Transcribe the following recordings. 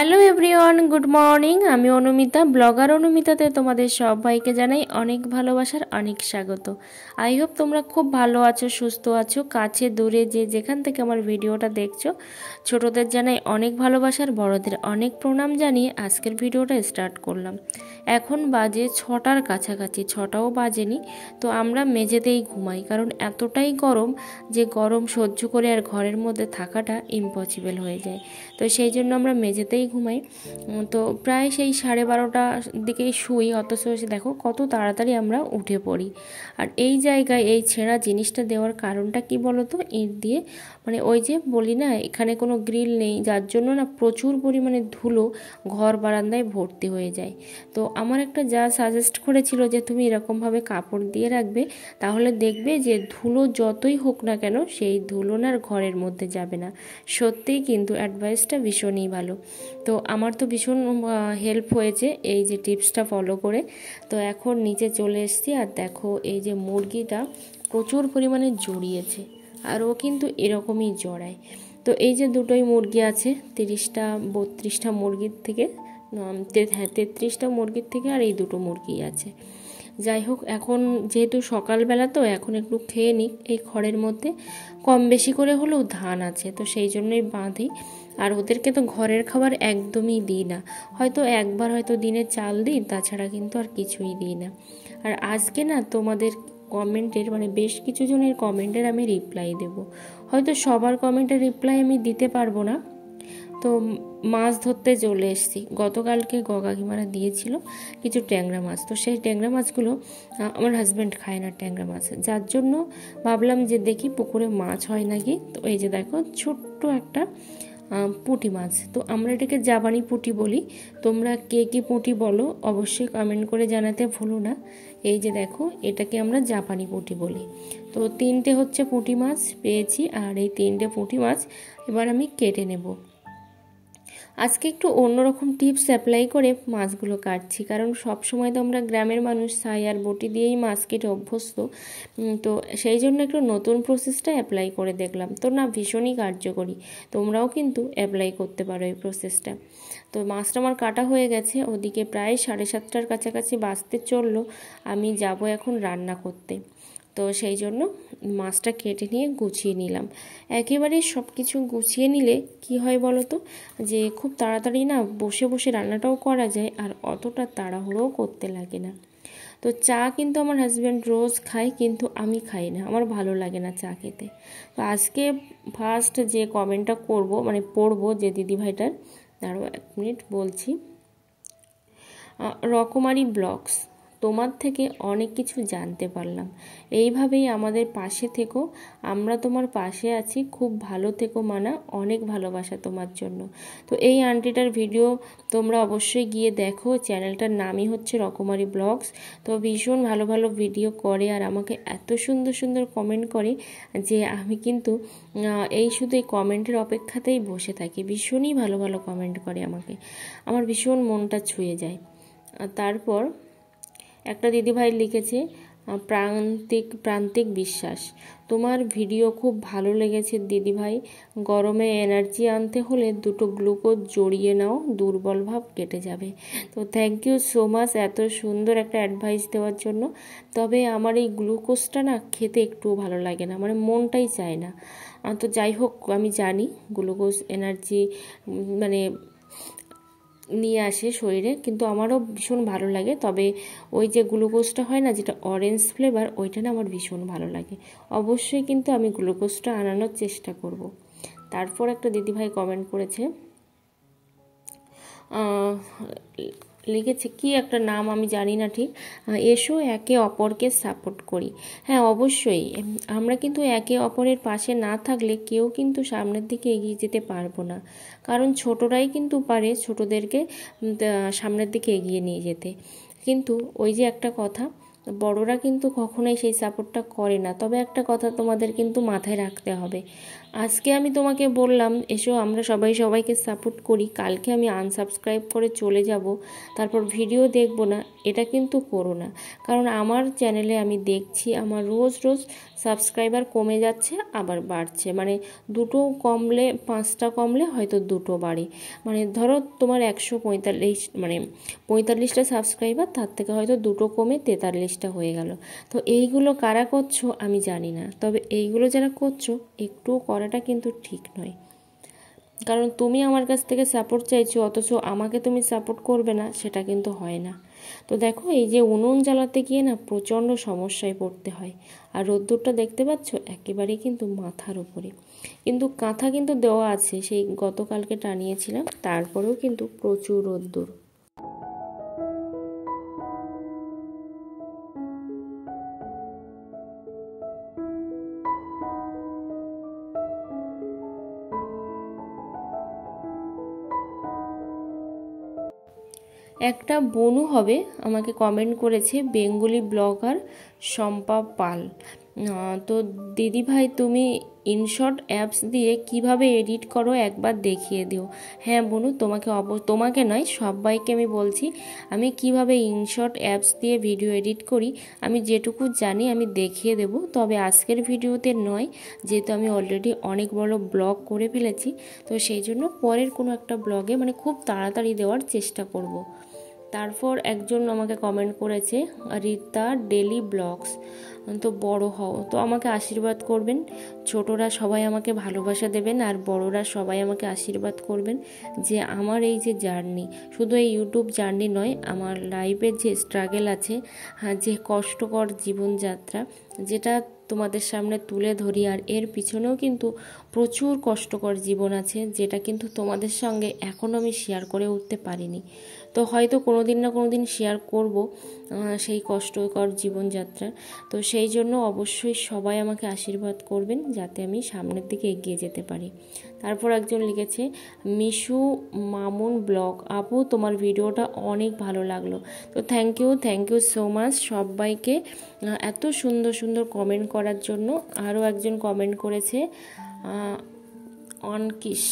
Hello everyone, good morning. আমি Anumita, blogger অনুমিতাতে তোমাদের সবাইকে জানাই অনেক ভালোবাসার অনেক স্বাগত। আই হোপ তোমরা খুব ভালো আছো, সুস্থ আছো। কাছে দূরে যে যেখান থেকে আমার ভিডিওটা দেখছো, ছোটদের জানাই অনেক ভালোবাসার, বড়দের অনেক প্রণাম জানিয়ে আজকের ভিডিওটা স্টার্ট করলাম। এখন বাজে 6টার কাছাকাছি, 6টাও বাজেনি। তো আমরা মেঝেতেই ঘুমাই, কারণ এতটাই গরম যে গরম সহ্য করে আর ঘরের মধ্যে থাকাটা ইম্পসিবল হয়ে যায়। তো সেই জন্য আমরা মেঝেতেই ঘুমাই। তো প্রায় সেই 12:30টার দিকেই শুই, অথচ দেখো কত তাড়াতাড়ি আমরা উঠে পড়ি। আর এই জায়গায় এই ছেঁড়া জিনিসটা দেওয়ার কারণটা কি বলো তো, ইট দিয়ে, মানে ওই যে বলি না এখানে কোনো গ্রিল নেই, যার জন্য না প্রচুর পরিমাণে ধুলো ঘর বারান্দায় ভর্তি হয়ে যায়। তো আমার একটা যা সাজেস্ট করেছিল যে তুমি এরকমভাবে কাপড় দিয়ে রাখবে, তাহলে দেখবে যে ধুলো যতই হোক না কেন সেই ধুলো না আর ঘরের মধ্যে যাবে না। সত্যিই কিন্তু অ্যাডভাইসটা ভীষণই ভালো। তো আমার তো ভীষণ হেল্প হয়েছে এই যে টিপসটা ফলো করে। তো এখন নিচে চলে এসেছি, আর দেখো এই যে মুরগিটা প্রচুর পরিমাণে জড়িয়েছে, আর ও কিন্তু এরকমই জড়ায়। তো এই যে দুটোই মুরগি আছে, 30টা-32টা মুরগির থেকে, হ্যাঁ 33টা মুরগির থেকে আর এই দুটো মুরগি আছে। যাই হোক, এখন যেহেতু সকালবেলা তো এখন একটু খেয়ে নিক। এই খড়ের মধ্যে কম বেশি করে হলেও ধান আছে, তো সেই জন্যই বাঁধি। আর ওদেরকে তো ঘরের খাবার একদমই দিই না, হয়তো একবার হয়তো দিনে চাল দিই, তাছাড়া কিন্তু আর কিছুই দিই না। আর আজকে না তোমাদের কমেন্টের, মানে বেশ কিছু জনের কমেন্টের আমি রিপ্লাই দেব। হয়তো সবার কমেন্টের রিপ্লাই আমি দিতে পারবো না। তো মাছ ধরতে চলে এসেছি। গতকালকে কাকিমারা দিয়েছিল কিছু ট্যাংরা মাছ, তো সেই ট্যাংরা মাছগুলো আমার হাজব্যান্ড খায় না ট্যাংরা মাছ, যার জন্য ভাবলাম যে দেখি পুকুরে মাছ হয় নাকি। তো এই যে দেখো ছোট্ট একটা পুঁটি মাছ, তো আমরা এটাকে জাপানি পুঁটি বলি। তোমরা কে কি পুঁটি বলো অবশ্যই কমেন্ট করে জানাতে ভুলো না। এই যে দেখো এটাকে আমরা জাপানি পুঁটি বলি। তো 3টে হচ্ছে পুঁটি মাছ পেয়েছি, আর এই 3টে পুঁটি মাছ এবার আমি কেটে নেব। আজকে একটু অন্যরকম টিপস অ্যাপ্লাই করে মাছগুলো কাটছি, কারণ সব সময় তো আমরা গ্রামের মানুষ ছাই আর বটি দিয়েই মাছ কেটে অভ্যস্ত। তো সেই জন্য একটু নতুন প্রসেসটা অ্যাপ্লাই করে দেখলাম, তো না ভীষণই কার্যকরী। তোমরাও কিন্তু অ্যাপ্লাই করতে পারো এই প্রসেসটা। তো মাছটা আমার কাটা হয়ে গেছে, ওদিকে প্রায় 7:30টার কাছাকাছি বাজতে চললো। আমি যাব এখন রান্না করতে। তো সেই জন্য মাছটা কেটে নিয়ে গুছিয়ে নিলাম। একেবারে সব কিছু গুছিয়ে নিলে কি হয় বলো তো, যে খুব তাড়াতাড়ি না বসে বসে রান্নাটাও করা যায়, আর অতটা তাড়াহুড়োও করতে লাগে না। তো চা কিন্তু আমার হাজব্যান্ড রোজ খায়, কিন্তু আমি খাই না, আমার ভালো লাগে না চা খেতে। তো আজকে ফার্স্ট যে কমেন্টটা করব, মানে পড়বো যে দিদিভাইটার, আরও 1 মিনিট বলছি। রকমারি ব্লগস, তোমার থেকে অনেক কিছু জানতে পারলাম। এইভাবেই আমাদের পাশে থেকো, আমরা তোমার পাশে আছি। খুব ভালো থেকো মানা, অনেক ভালোবাসা তোমার জন্য। তো এই আন্টিটার ভিডিও তোমরা অবশ্যই গিয়ে দেখো, চ্যানেলটার নামই হচ্ছে রকমারি ব্লগস। তো ভীষণ ভালো ভালো ভিডিও করে, আর আমাকে এত সুন্দর সুন্দর কমেন্ট করে যে আমি কিন্তু এই শুধু এই কমেন্টের অপেক্ষাতেই বসে থাকি। ভীষণই ভালো ভালো কমেন্ট করে আমাকে, আমার ভীষণ মনটা ছুঁয়ে যায়। তারপর একটা দিদিভাই লিখেছে, প্রান্তিক বিশ্বাস, তোমার ভিডিও খুব ভালো লেগেছে দিদিভাই। গরমে এনার্জি আনতে হলে 2টো গ্লুকোজ জড়িয়ে নাও, দুর্বল ভাব কেটে যাবে। তো থ্যাংক ইউ সো মাচ এত সুন্দর একটা অ্যাডভাইস দেওয়ার জন্য। তবে আমার এই গ্লুকোজটা না খেতে একটুও ভালো লাগে না, মানে মনটাই চায় না। তো যাই হোক, আমি জানি গ্লুকোজ এনার্জি মানে নিয়ে আসে শরীরে, কিন্তু আমারও ভীষণ ভালো লাগে। তবে ওই যে গ্লুকোজটা হয় না, যেটা অরেঞ্জ ফ্লেভার, ওইটা না আমার ভীষণ ভালো লাগে। অবশ্যই কিন্তু আমি গ্লুকোজটা আনানোর চেষ্টা করব। তারপর একটা দিদিভাই কমেন্ট করেছে, লিখেছে কি একটা নাম আমি জানি না ঠিক, এসো একে অপরকে সাপোর্ট করি। হ্যাঁ অবশ্যই, আমরা কিন্তু একে অপরের পাশে না থাকলে কেউ কিন্তু সামনের দিকে এগিয়ে যেতে পারবো না। কারণ ছোটরাই কিন্তু পারে ছোটদেরকে সামনের দিকে এগিয়ে নিয়ে যেতে। কিন্তু ওই যে একটা কথা, বড়রা কিন্তু কখনোই সেই সাপোর্টটা করে না। তবে একটা কথা তোমাদের কিন্তু মাথায় রাখতে হবে, আজকে আমি তোমাকে বললাম এসো আমরা সবাই সবাইকে সাপোর্ট করি, কালকে আমি আনসাবস্ক্রাইব করে চলে যাব, তারপর ভিডিও দেখব না, এটা কিন্তু করো না। কারণ আমার চ্যানেলে আমি দেখছি আমার রোজ রোজ সাবস্ক্রাইবার কমে যাচ্ছে আবার বাড়ছে, মানে দুটো কমলে 5টা কমলে হয়তো দুটো বাড়ে। মানে ধরো তোমার 145 মানে 45টা সাবস্ক্রাইবার, তার থেকে হয়তো দুটো কমে 43টা হয়ে গেল। তো এইগুলো কারা করছো আমি জানি না, তবে এইগুলো যারা করছো একটুও করাটা কিন্তু ঠিক নয়। কারণ তুমি আমার কাছ থেকে সাপোর্ট চাইছো অথচ আমাকে তুমি সাপোর্ট করবে না, সেটা কিন্তু হয় না। তো দেখো এই যে উনুন জ্বালাতে গিয়ে না প্রচণ্ড সমস্যায় পড়তে হয়। আর রোদ্দুরটা দেখতে পাচ্ছ একেবারেই কিন্তু মাথার উপরে, কিন্তু কাঁথা কিন্তু দেওয়া আছে, সেই গতকালকে টানিয়েছিলাম, তারপরেও কিন্তু প্রচুর রোদ্দুর। একটা বনু হবে আমাকে কমেন্ট করেছে, বেঙ্গলি ব্লগার শম্পা পাল। তো দিদি ভাই তুমি ইনশট অ্যাপস দিয়ে কিভাবে এডিট করো একবার দেখিয়ে দিও। হ্যাঁ বনু, তোমাকে নয় সবাইকে আমি বলছি আমি কিভাবে ইনশট অ্যাপস দিয়ে ভিডিও এডিট করি আমি যেটুকু জানি আমি দেখিয়ে দেব, তবে আজকের ভিডিওতে নয়, যেহেতু আমি অলরেডি অনেক বড় ব্লগ করে ফেলেছি। তো সেই জন্য পরের কোনো একটা ব্লগে মানে খুব তাড়াতাড়ি দেওয়ার চেষ্টা করব। তারপর একজন আমাকে কমেন্ট করেছে, রীতা ডেলি ব্লগস, তো বড় হও, তো আমাকে আশীর্বাদ করবেন। ছোটরা সবাই আমাকে ভালোবাসা দেবেন আর বড়রা সবাই আমাকে আশীর্বাদ করবেন যে আমার এই যে জার্নি, শুধু এই ইউটিউব জার্নি নয়, আমার লাইফের যে স্ট্রাগল আছে, যে কষ্টকর জীবনযাত্রা, যেটা তোমাদের সামনে তুলে ধরি, আর এর পিছনেও কিন্তু প্রচুর কষ্টকর জীবন আছে, যেটা কিন্তু তোমাদের সঙ্গে এখনও আমি শেয়ার করে উঠতে পারিনি। তো হয়তো কোনো দিন না কোনো দিন শেয়ার করব সেই কষ্টকর জীবনযাত্রা। তো সেই জন্য অবশ্যই সবাই আমাকে আশীর্বাদ করবেন যাতে আমি সামনের দিকে এগিয়ে যেতে পারি। তারপর একজন লিখেছে, মিশু মামুন ব্লগ, আপু তোমার ভিডিওটা অনেক ভালো লাগলো। তো থ্যাংক ইউ সো মাচ সবাইকে এত সুন্দর সুন্দর কমেন্ট করার জন্য। আরও একজন কমেন্ট করেছে, অনকিশ,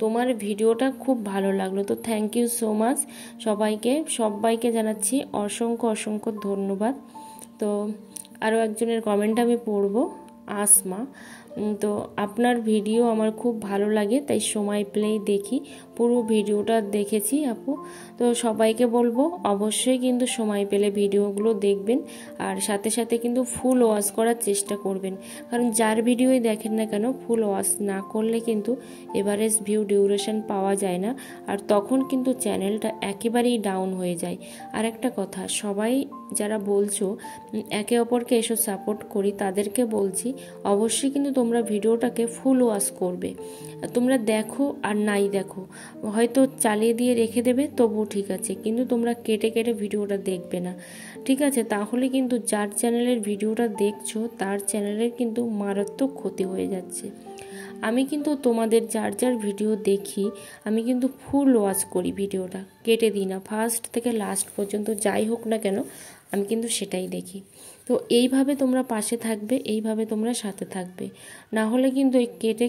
তোমার ভিডিওটা খুব ভালো লাগলো। তো থ্যাংক ইউ সো মাচ সবাইকে জানাচ্ছি অসংখ্য ধন্যবাদ। তো আরও একজনের কমেন্ট আমি পড়ব, আসমা, তো আপনার ভিডিও আমার খুব ভালো লাগে, তাই সময় পেলেই দেখি, পুরো ভিডিওটা দেখেছি আপু। তো সবাইকে বলবো অবশ্যই কিন্তু সময় পেলে ভিডিওগুলো দেখবেন, আর সাথে সাথে কিন্তু ফুল ওয়াচ করার চেষ্টা করবেন, কারণ যার ভিডিওই দেখেন না কেন ফুল ওয়াচ না করলে কিন্তু এভারেজ ভিউ ডিউরেশন পাওয়া যায় না, আর তখন কিন্তু চ্যানেলটা একেবারেই ডাউন হয়ে যায়। আর একটা কথা, সবাই যারা বলছো একে অপরকে এসো সাপোর্ট করি, তাদেরকে বলছি অবশ্যই কিন্তু তোমরা ভিডিওটাকে ফুল ওয়াচ করবে। তোমরা দেখো আর নাই দেখো, হয়তো চালিয়ে দিয়ে রেখে দেবে তবু ঠিক আছে, কিন্তু তোমরা কেটে ভিডিওটা দেখবে না, ঠিক আছে? তাহলে কিন্তু যার চ্যানেলের ভিডিওটা দেখছো তার চ্যানেলের কিন্তু মারাত্মক ক্ষতি হয়ে যাচ্ছে। আমি কিন্তু তোমাদের যার ভিডিও দেখি আমি কিন্তু ফুল ওয়াচ করি, ভিডিওটা কেটে দিই না, ফার্স্ট থেকে লাস্ট পর্যন্ত যাই হোক না কেন আমি কিন্তু সেটাই দেখি। তো এইভাবে তোমরা পাশে থাকবে, এইভাবে তোমরা সাথে থাকবে, না হলে কিন্তু এই কেটে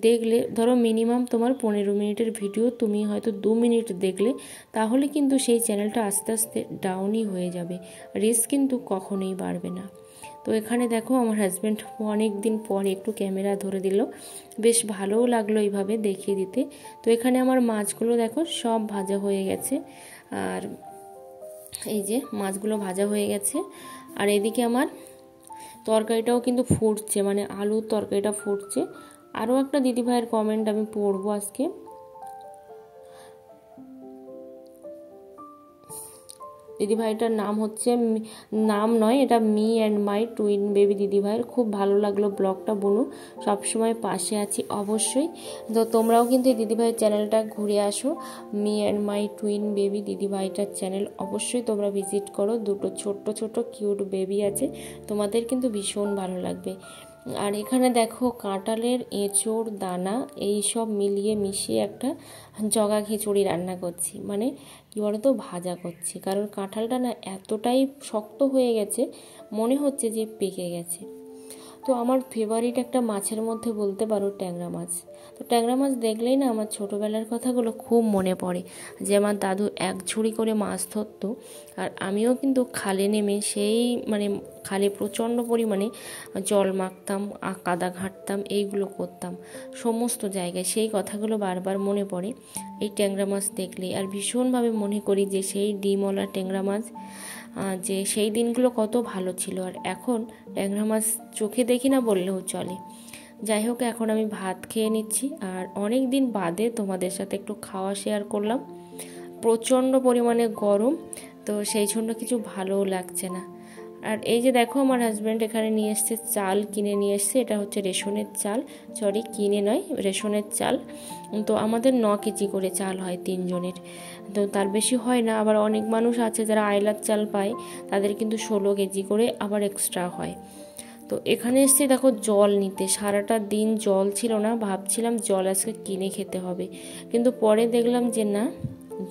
দেখলে, ধরো মিনিমাম তোমার 15 মিনিটের ভিডিও তুমি হয়তো 2 মিনিট দেখলে, তাহলে কিন্তু সেই চ্যানেলটা আস্তে আস্তে ডাউনই হয়ে যাবে, রিস্ক কিন্তু কখনোই বাড়বে না। তো এখানে দেখো আমার হাজব্যান্ড অনেক দিন পরে একটু ক্যামেরা ধরে দিল, বেশ ভালোও লাগলো এইভাবে দেখিয়ে দিতে। তো এখানে আমার মাছগুলো দেখো সব ভাজা হয়ে গেছে, আর এই যে মাছগুলো ভাজা হয়ে গেছে, আর এদিকে আমার তরকারিটাও কিন্তু ফুটছে, মানে আলুর তরকারিটা ফুটছে। আরও একটা দিদিভাইয়ের কমেন্ট আমি পড়বো আজকে। দিদিভাইটার নাম হচ্ছে, নাম নয় এটা, me and my twin baby দিদিভাইয়ের খুব ভালো লাগলো ব্লগটা, বনু সবসময় পাশে আছি অবশ্যই। তো তোমরাও কিন্তু এই দিদিভাইয়ের চ্যানেলটা ঘুরে আসো, me and my twin baby দিদিভাইটার চ্যানেল অবশ্যই তোমরা ভিজিট করো, দুটো ছোট্ট কিউট বেবি আছে, তোমাদের কিন্তু ভীষণ ভালো লাগবে। আর এখানে দেখো কাঁঠালের এঁচোড় দানা এই সব মিলিয়ে মিশিয়ে একটা জগা খিচুড়ি রান্না করছি, মানে কী বলতো ভাজা করছি, কারণ কাঁঠালটা না এতটাই শক্ত হয়ে গেছে মনে হচ্ছে যে পেকে গেছে। তো তো আমার ফেভারিট একটা মাছের মধ্যে বলতে পারো ট্যাংরা মাছ। তো ট্যাংরা মাছ দেখলেই না আমার ছোটোবেলার কথাগুলো খুব মনে পড়ে, যে আমার দাদু এক ঝুড়ি করে মাছ ধরতো, আর আমিও কিন্তু খালে নেমে সেই খালে প্রচণ্ড পরিমাণে জল মাখতাম, কাদা ঘাঁটতাম, এইগুলো করতাম সমস্ত জায়গায়। সেই কথাগুলো বারবার মনে পড়ে এই ট্যাংরা মাছ দেখলেই। আর ভীষণভাবে মনে করি যে সেই ডিমওয়ালা ট্যাংরা মাছ, যে সেই দিনগুলো কত ভালো ছিল। আর এখন ট্যাংরা মাছ চোখে দেখি না বললেও চলে। যাই হোক, এখন আমি ভাত খেয়ে নিচ্ছি, আর অনেক দিন বাদে তোমাদের সাথে একটু খাওয়া শেয়ার করলাম। প্রচণ্ড পরিমাণে গরম, তো সেই জন্য কিছু ভালোও লাগছে না। আর এই যে দেখো, আমার হাজব্যান্ড এখানে নিয়ে এসছে চাল, কিনে নিয়ে এসছে। এটা হচ্ছে রেশনের চাল, সরি কিনে নয়, রেশনের চাল। তো আমাদের 9 কেজি করে চাল হয় 3 জনের, তো তার বেশি হয় না। আবার অনেক মানুষ আছে যারা আইলার চাল পায়, তাদের কিন্তু 16 কেজি করে আবার এক্সট্রা হয়। তো এখানে এসে দেখো জল নিতে, সারাটা দিন জল ছিল না, ভাবছিলাম জল আজকে কিনে খেতে হবে, কিন্তু পরে দেখলাম যে না,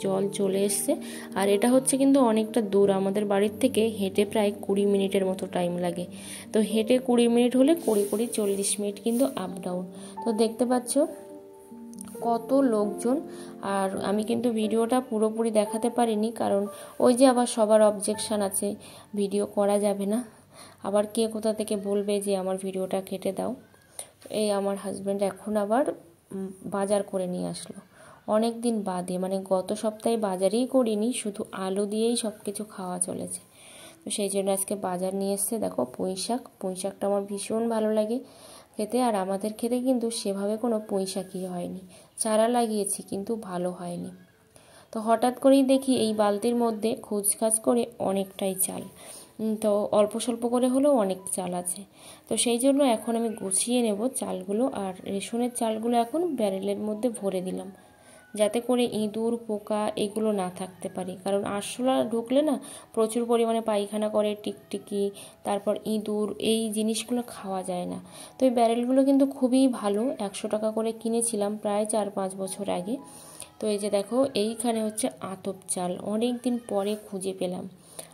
জল চলে এসছে। আর এটা হচ্ছে কিন্তু অনেকটা দূর আমাদের বাড়ির থেকে, হেঁটে প্রায় 20 মিনিটের মতো টাইম লাগে। তো হেঁটে 20 মিনিট হলে 40 মিনিট কিন্তু আপ ডাউন। তো দেখতে পাচ্ছ কত লোকজন। আর আমি কিন্তু ভিডিওটা পুরোপুরি দেখাতে পারিনি, কারণ ওই যে আবার সবার অবজেকশান আছে, ভিডিও করা যাবে না, আবার কে কোথা থেকে বলবে যে আমার ভিডিওটা কেটে দাও। এই আমার হাজব্যান্ড এখন আবার বাজার করে নিয়ে আসলো অনেক দিন বাদে, গত সপ্তাহে বাজারেই করিনি, শুধু আলু দিয়েই সব কিছু খাওয়া চলেছে। তো সেই জন্য আজকে বাজার নিয়ে এসছে। দেখো পুঁই শাকটা আমার ভীষণ ভালো লাগে খেতে। আর আমাদের খেতে কিন্তু সেভাবে কোনো পুঁই শাকই হয়নি, চারা লাগিয়েছি কিন্তু ভালো হয়নি। তো হঠাৎ করেই দেখি এই বালতির মধ্যে খুচখাচ করে অনেকটাই চাল, তো অল্প স্বল্প করে হলেও অনেক চাল আছে। তো সেই জন্য এখন আমি গুছিয়ে নেব চালগুলো, আর রেশনের চালগুলো এখন ব্যারেলের মধ্যে ভরে দিলাম, যাতে করে ইঁদুর পোকা এগুলো না থাকতে পারে। কারণ আরশোলা ঢুকলে না প্রচুর পরিমাণে পায়খানা করে, টিকটিকি, তারপর ইঁদুর, এই জিনিসগুলো খাওয়া যায় না। তো এই ব্যারেলগুলো কিন্তু খুবই ভালো, 100 টাকা করে কিনেছিলাম প্রায় 4-5 বছর আগে। তো এই যে দেখো, এইখানে হচ্ছে আতপ চাল, অনেক দিন পরে খুঁজে পেলাম।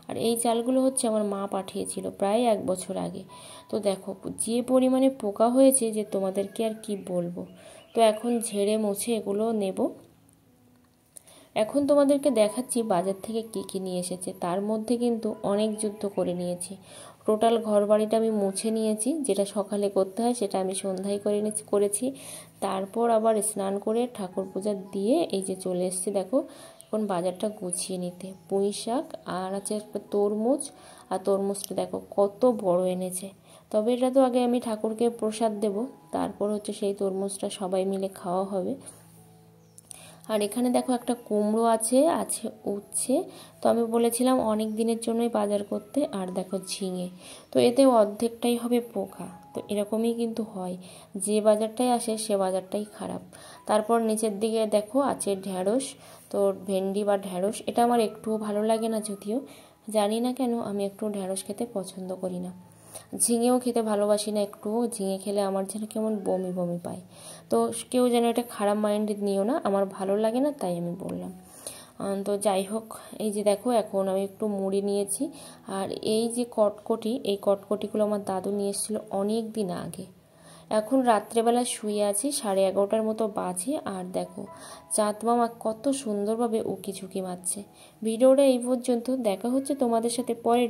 আর এই চালগুলো হচ্ছে আমার মা পাঠিয়েছিল প্রায় 1 বছর আগে। তো দেখো যে পরিমাণে পোকা হয়েছে যে তোমাদেরকে আর কি বলবো। তো এখন ঝেড়ে মুছে এগুলো নেব। এখন তোমাদেরকে দেখাচ্ছি বাজার থেকে কী নিয়ে এসেছে। তার মধ্যে কিন্তু অনেক যুদ্ধ করে নিয়েছি। টোটাল ঘর বাড়িটা আমি মুছে নিয়েছি, যেটা সকালে করতে হয় সেটা আমি সন্ধ্যায় করেছি। তারপর আবার স্নান করে ঠাকুর পূজা দিয়ে এই যে চলে এসেছি। দেখো এখন বাজারটা গুছিয়ে নিতে। পুঁই শাক আর আছে একটা তরমুজ, আর তরমুজটা দেখো কত বড় এনেছে। তবে এটা তো আগে আমি ঠাকুরকে প্রসাদ দেব, তারপর হচ্ছে সেই তরমুজটা সবাই মিলে খাওয়া হবে। আর এখানে দেখো একটা কুমড়ো আছে উচ্ছে। তো আমি বলেছিলাম অনেক দিনের জন্যই বাজার করতে। আর দেখো ঝিঙে, তো এতেও অর্ধেকটাই হবে পোকা। তো এরকমই কিন্তু হয়, যে বাজারটাই আসে সে বাজারটাই খারাপ। তারপর নিচের দিকে দেখো আছে ঢ্যাঁড়স। তো ভেন্ডি বা ঢ্যাঁড়স এটা আমার একটুও ভালো লাগে না, যদিও জানি না কেন আমি একটু ঢ্যাঁড়স খেতে পছন্দ করি না। ঝিঙেও খেতে ভালোবাসি না একটুও, ঝিঙে খেলে আমার যেন কেমন বমি বমি পায়। তো কেউ যেন এটা খারাপ মাইন্ডে নিও না, আমার ভালো লাগে না তাই আমি বললাম। তো যাই হোক, এই যে দেখো এখন আমি একটু মুড়ি নিয়েছি। আর এই যে কটকটি, এই কটকটিগুলো আমার দাদু নিয়ে এসেছিলো অনেক দিন আগে। এখন রাত্রেবেলা শুয়ে আছি, 11:30টার মতো বাজে। আর দেখো চাঁদ মামা কত সুন্দরভাবে উকি ঝুঁকি মারছে। ভিডিওটা এই পর্যন্ত, দেখা হচ্ছে তোমাদের সাথে পরের